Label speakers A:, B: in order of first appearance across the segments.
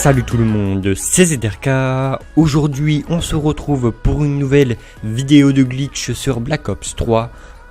A: Salut tout le monde, c'est ZRK. Aujourd'hui on se retrouve pour une nouvelle vidéo de glitch sur Black Ops 3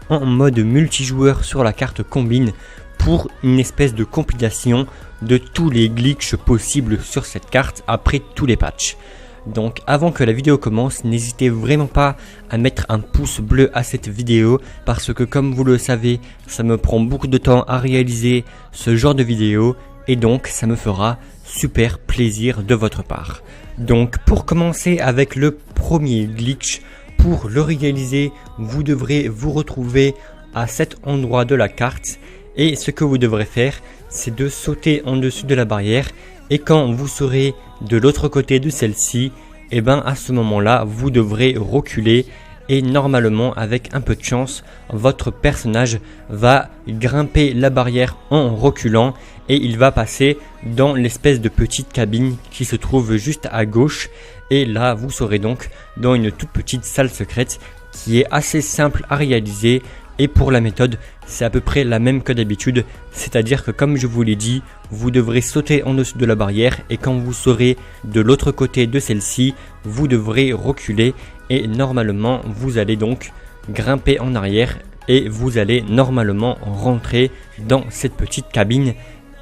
A: en mode multijoueur sur la carte Combine pour une espèce de compilation de tous les glitches possibles sur cette carte après tous les patchs. Donc avant que la vidéo commence, n'hésitez vraiment pas à mettre un pouce bleu à cette vidéo parce que comme vous le savez, ça me prend beaucoup de temps à réaliser ce genre de vidéo et donc ça me fera super plaisir de votre part. Donc pour commencer avec le premier glitch, pour le réaliser, vous devrez vous retrouver à cet endroit de la carte et ce que vous devrez faire, c'est de sauter en dessus de la barrière et quand vous serez de l'autre côté de celle-ci, et bien à ce moment-là, vous devrez reculer et normalement avec un peu de chance, votre personnage va grimper la barrière en reculant et il va passer dans l'espèce de petite cabine qui se trouve juste à gauche et là vous serez donc dans une toute petite salle secrète qui est assez simple à réaliser. Et pour la méthode, c'est à peu près la même que d'habitude, c'est-à-dire que comme je vous l'ai dit, vous devrez sauter en dessous de la barrière et quand vous serez de l'autre côté de celle-ci, vous devrez reculer et normalement vous allez donc grimper en arrière et vous allez normalement rentrer dans cette petite cabine.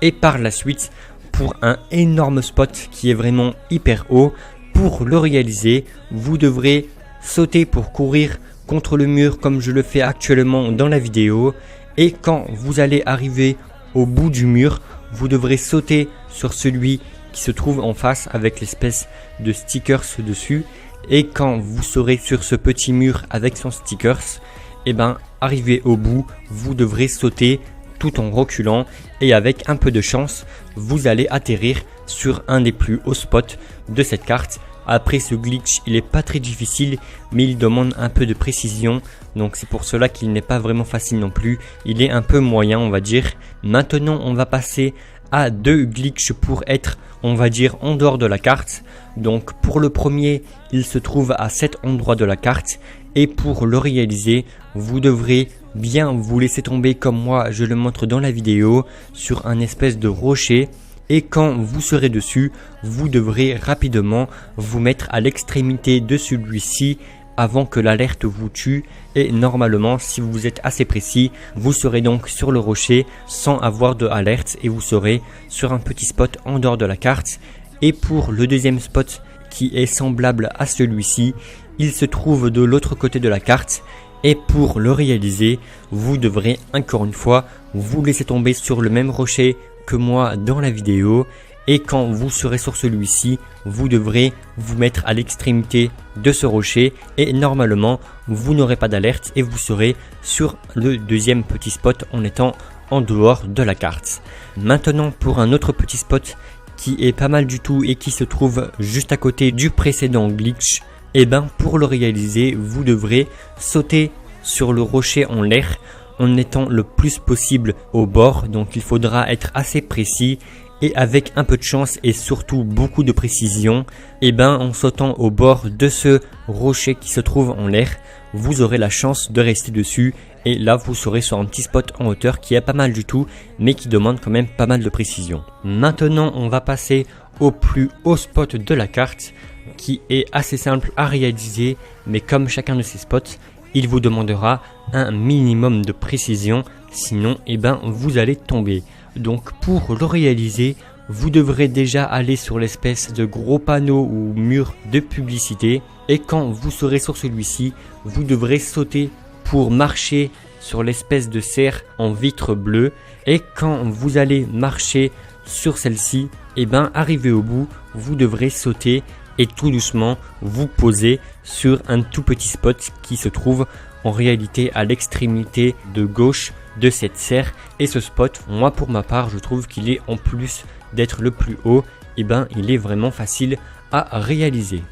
A: Et par la suite, pour un énorme spot qui est vraiment hyper haut, pour le réaliser, vous devrez sauter pour courir contre le mur comme je le fais actuellement dans la vidéo et quand vous allez arriver au bout du mur, vous devrez sauter sur celui qui se trouve en face avec l'espèce de stickers dessus et quand vous serez sur ce petit mur avec son stickers, et ben arrivé au bout, vous devrez sauter tout en reculant et avec un peu de chance, vous allez atterrir sur un des plus hauts spots de cette carte. Après ce glitch, il est pas très difficile, mais il demande un peu de précision, donc c'est pour cela qu'il n'est pas vraiment facile non plus. Il est un peu moyen, on va dire. Maintenant, on va passer à deux glitches pour être, on va dire, en dehors de la carte. Donc pour le premier, il se trouve à cet endroit de la carte, et pour le réaliser, vous devrez bien vous laisser tomber comme moi, je le montre dans la vidéo, sur un espèce de rocher. Et quand vous serez dessus, vous devrez rapidement vous mettre à l'extrémité de celui-ci avant que l'alerte vous tue. Et normalement, si vous êtes assez précis, vous serez donc sur le rocher sans avoir de alerte et vous serez sur un petit spot en dehors de la carte. Et pour le deuxième spot qui est semblable à celui-ci, il se trouve de l'autre côté de la carte. Et pour le réaliser, vous devrez encore une fois vous laisser tomber sur le même rocher que moi dans la vidéo et quand vous serez sur celui-ci, vous devrez vous mettre à l'extrémité de ce rocher et normalement vous n'aurez pas d'alerte et vous serez sur le deuxième petit spot en étant en dehors de la carte. Maintenant pour un autre petit spot qui est pas mal du tout et qui se trouve juste à côté du précédent glitch, et ben pour le réaliser, vous devrez sauter sur le rocher en l'air en étant le plus possible au bord, donc il faudra être assez précis et avec un peu de chance et surtout beaucoup de précision, et ben en sautant au bord de ce rocher qui se trouve en l'air, vous aurez la chance de rester dessus et là vous serez sur un petit spot en hauteur qui est pas mal du tout mais qui demande quand même pas mal de précision. Maintenant on va passer au plus haut spot de la carte qui est assez simple à réaliser mais comme chacun de ces spots, il vous demandera un minimum de précision, sinon eh ben, vous allez tomber. Donc pour le réaliser, vous devrez déjà aller sur l'espèce de gros panneau ou mur de publicité et quand vous serez sur celui-ci, vous devrez sauter pour marcher sur l'espèce de serre en vitre bleue et quand vous allez marcher sur celle-ci, eh ben, arrivé au bout, vous devrez sauter et tout doucement vous posez sur un tout petit spot qui se trouve en réalité à l'extrémité de gauche de cette serre et ce spot, moi pour ma part je trouve qu'il est en plus d'être le plus haut, et ben il est vraiment facile à réaliser.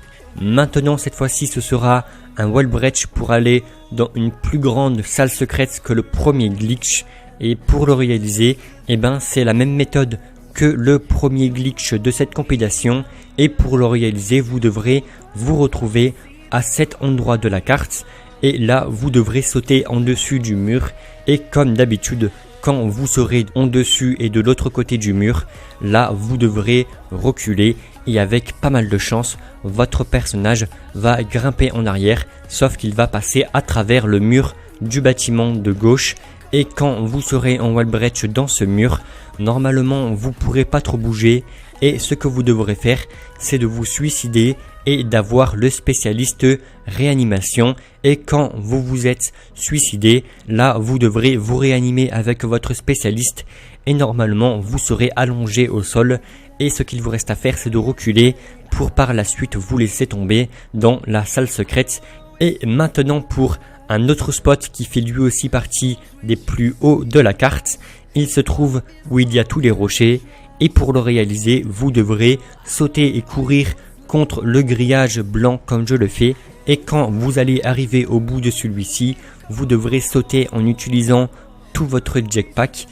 A: Maintenant cette fois-ci ce sera un wall breach pour aller dans une plus grande salle secrète que le premier glitch et pour le réaliser, et ben c'est la même méthode que le premier glitch de cette compilation et pour le réaliser vous devrez vous retrouver à cet endroit de la carte et là vous devrez sauter en dessus du mur et comme d'habitude quand vous serez en dessus et de l'autre côté du mur, là vous devrez reculer et avec pas mal de chance, votre personnage va grimper en arrière, sauf qu'il va passer à travers le mur du bâtiment de gauche. Et quand vous serez en wall breach dans ce mur, normalement vous pourrez pas trop bouger et ce que vous devrez faire, c'est de vous suicider et d'avoir le spécialiste réanimation. Et quand vous vous êtes suicidé, là vous devrez vous réanimer avec votre spécialiste et normalement vous serez allongé au sol. Et ce qu'il vous reste à faire, c'est de reculer pour par la suite vous laisser tomber dans la salle secrète. Et maintenant pour un autre spot qui fait lui aussi partie des plus hauts de la carte. Il se trouve où il y a tous les rochers et pour le réaliser, vous devrez sauter et courir contre le grillage blanc comme je le fais. Et quand vous allez arriver au bout de celui-ci, vous devrez sauter en utilisant tout votre jetpack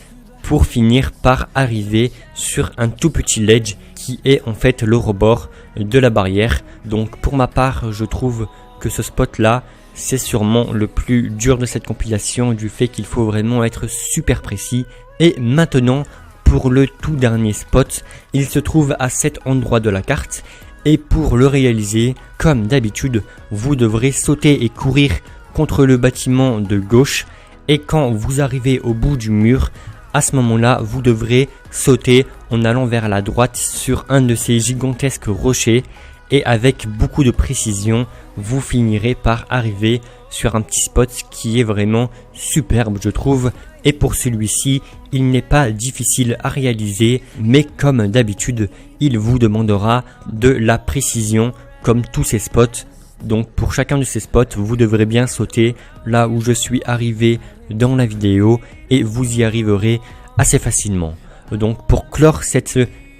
A: pour finir par arriver sur un tout petit ledge qui est en fait le rebord de la barrière. Donc pour ma part, je trouve que ce spot là, c'est sûrement le plus dur de cette compilation du fait qu'il faut vraiment être super précis. Et maintenant pour le tout dernier spot, il se trouve à cet endroit de la carte et pour le réaliser, comme d'habitude, vous devrez sauter et courir contre le bâtiment de gauche et quand vous arrivez au bout du mur, à ce moment-là, vous devrez sauter en allant vers la droite sur un de ces gigantesques rochers. Et avec beaucoup de précision, vous finirez par arriver sur un petit spot qui est vraiment superbe je trouve. Et pour celui-ci, il n'est pas difficile à réaliser, mais comme d'habitude, il vous demandera de la précision comme tous ces spots. Donc pour chacun de ces spots, vous devrez bien sauter là où je suis arrivé dans la vidéo et vous y arriverez assez facilement. Donc pour clore cette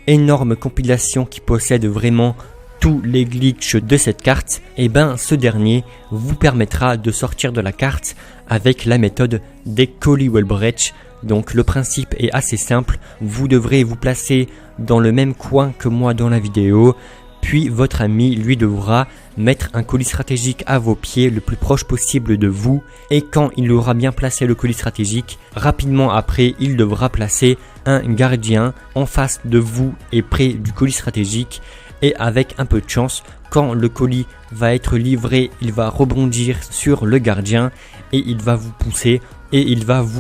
A: énorme compilation qui possède vraiment tous les glitches de cette carte, et ben ce dernier vous permettra de sortir de la carte avec la méthode des Collie Wall Breach. Donc le principe est assez simple, vous devrez vous placer dans le même coin que moi dans la vidéo, puis votre ami lui devra mettre un colis stratégique à vos pieds le plus proche possible de vous et quand il aura bien placé le colis stratégique, rapidement après il devra placer un gardien en face de vous et près du colis stratégique. Et avec un peu de chance, quand le colis va être livré, il va rebondir sur le gardien et il va vous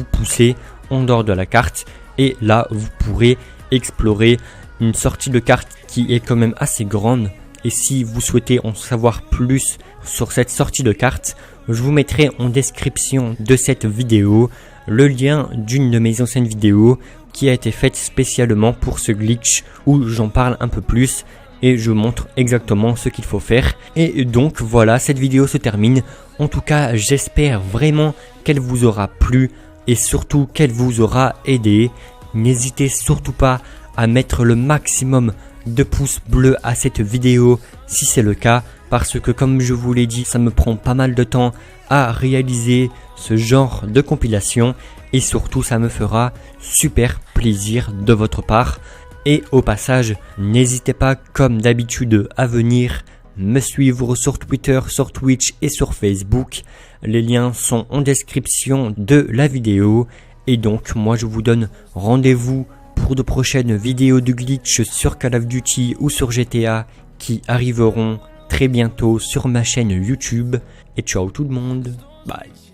A: pousser en dehors de la carte. Et là, vous pourrez explorer une sortie de carte qui est quand même assez grande. Et si vous souhaitez en savoir plus sur cette sortie de carte, je vous mettrai en description de cette vidéo le lien d'une de mes anciennes vidéos qui a été faite spécialement pour ce glitch où j'en parle un peu plus. Et je montre exactement ce qu'il faut faire. Et donc voilà, cette vidéo se termine. En tout cas, j'espère vraiment qu'elle vous aura plu et surtout qu'elle vous aura aidé. N'hésitez surtout pas à mettre le maximum de pouces bleus à cette vidéo si c'est le cas. Parce que comme je vous l'ai dit, ça me prend pas mal de temps à réaliser ce genre de compilation. Et surtout, ça me fera super plaisir de votre part. Et au passage, n'hésitez pas comme d'habitude à venir me suivre sur Twitter, sur Twitch et sur Facebook. Les liens sont en description de la vidéo. Et donc moi je vous donne rendez-vous pour de prochaines vidéos de glitch sur Call of Duty ou sur GTA qui arriveront très bientôt sur ma chaîne YouTube. Et ciao tout le monde, bye.